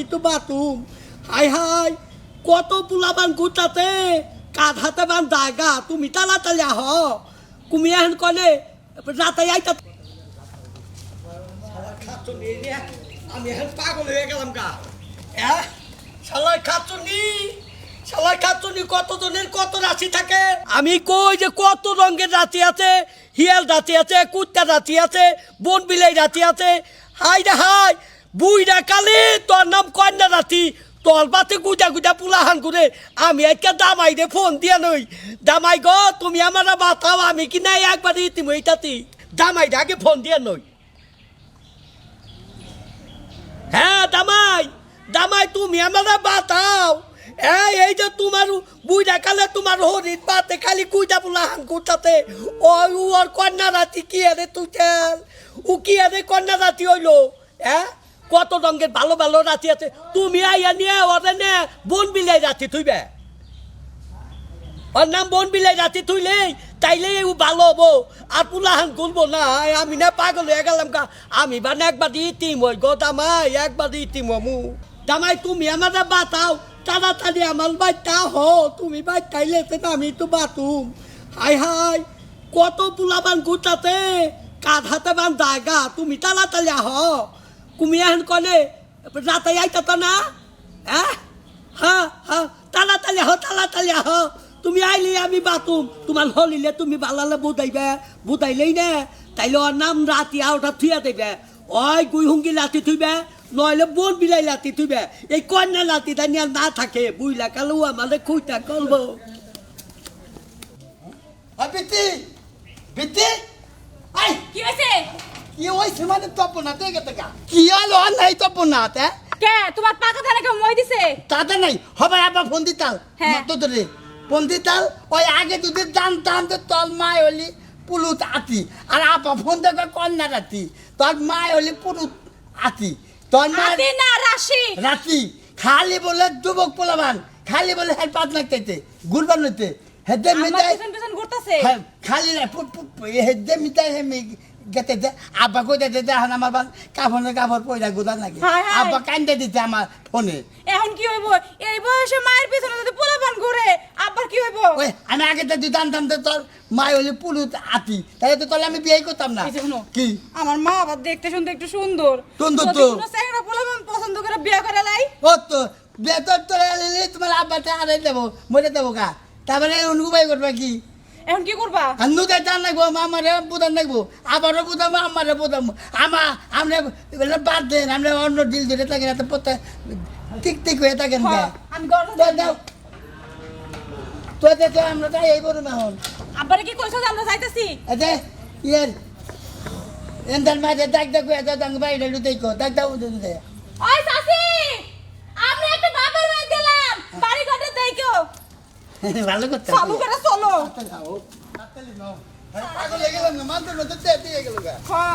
আমি তো বাতুম high high কত পোলাবান গুটাতে কাঁধাতে বান জায়গা তুমি তাড়াতাড়ি আহ তুমি এখন কলে রাতে আইতা আমি এখন পাগল হয়ে গেলাম গা হ্যাঁ শালার খাচ্ছনি কত জনের কত রাশি থাকে আমি কই যে কত রঙের রাশি আছে হিয়াল রাশি আছে কুত্তা রাশি আছে বন বিলাই রাশি আছে হাই রে হাই বুইরা কালে তোর নাম কন্যা রাশি তোর বাতে গুজা পুলাহান করে আমি একটা দামাই রে ফোন দিয়া নই দামাই গো তুমি আমার বাতাও আমি কি নাই একবার ইতিম এইটাতে দামাই আগে ফোন দিয়া নই হ্যাঁ দামাই তুমি আমার বাতাও এই যে তোমার বুইরা কালে তোমার হরিণ বাতে খালি গুজা পুলাহান করতে ওর কন্যা রাতি কি আরে তুই ও কি আরে কন্যা রাতি হইলো হ্যাঁ কত রঙের ভালো ভালো রাতি আছে তুমি আইয়া নিয়ে ওরে নে বন বিলাই রাতি থুইবে ওর নাম বন বিলাই রাতি থুইলে তাইলে ও ভালো হবো আর পুলাহান করবো না আমি না পাগল হয়ে গেলাম গা আমি বানে একবার ইতিম হই গো দামাই একবার ইতিম হমু দামাই তুমি আমার বাতাও তাড়াতাড়ি আমার বাইটা হ তুমি বাইটাইলে আমি তো বাতুম হাই হাই কত পোলাবান গুটাতে কাঁধাতে বান জায়গা তুমি তাড়াতাড়ি আহ তুমি এখন কলে রাতে আইতা না হ্যাঁ হ্যাঁ হ্যাঁ তাড়াতাড়ি আহ তুমি আইলে আমি বাতুম তোমার হলিলে তুমি বালালে বুঝাইলেই না তাইলে ওর নাম রাতি আওটা থুয়া দেবে ওই গুই হুঙ্গি লাতি থুইবে নইলে বন বিলাই লাতি থুইবে এই কন্যা লাতিটা নিয়ে না থাকে বুইলা কালো আমাদের খুঁজটা করবো বিতি আই কি হয়েছে? কি হইছে মানে তপনা দেখে দেখা কি হলো নাই তপনা তে কে তোমার পাকা ধানে কেউ মই দিছে? তাতে নাই হবে আবার ফোন দিতাল হ্যাঁ। তো ধরে ফোন দিতাল ওই আগে যদি জানতাম তো তোর মা হলি পুলুত আতি আর আপা ফোন দেখে কন্যা রাতি তোর মা হলি পুলুত আতি তোর মা আদি না রাশি রাতি খালি বলে যুবক পোলাবান খালি বলে হেড পাত লাগতে গুরবান হইতে হেডে আমার মিটাই পিছন পিছন ঘুরতাছে। হ্যাঁ খালি না হেডে মিটাই হে গেতে দে আব্বা কই দে এখন আমার কাপড় পয়দা গুদা লাগে হায় হায়। আব্বা কান্দে দিতে আমার ফোনে এখন কি হইব? এই বয়সে মায়ের পিছনে যদি পোলাপান ঘুরে আবার কি হইব? ওই আমি আগে তো জানতাম তো তোর মাই হলে পুলুত আতি তাহলে তো তাহলে আমি বিয়ে করতাম না এই যে শুনো, কি আমার মা আবার দেখতে শুনতে একটু সুন্দর সুন্দর যদি তো। কোনো ছেলেরা পোলাপান পছন্দ করে বিয়ে করে লাই ও তো বিয়ে তোর তোর তোমার আব্বাটা আড়াই দেবো মরে দেবো কা তারপরে অনুগুবাই করবে কি এখন কি করবা? আন্নু তাই জান লাগবো আমারে বুদান লাগবো আবারও বুদামো আমারে বুদামো আমরা বাদ দেন আমরা অন্য ডিল ধরে থাকি না তো পথে ঠিক হয়ে থাকেন আমি গর্ব দাও তো আমরা তাই এই বড় এখন আব্বারে কি কইছো যে আমরা যাইতাছি? আচ্ছা ইয়ার এন্দার মাঝে দাগ এত দাঙ্গ বাইরে লুতেই কো দাগ দাও দে ওই সাসি আমরা একটা বাবার বাড়ি গেলাম বাড়ি ঘরে দেইকো ভালো করতে চালু করে চলো তাড়াতাড়ি নাও পাগল হয়ে গেলাম না মানতে দিয়ে গেল গা হ্যাঁ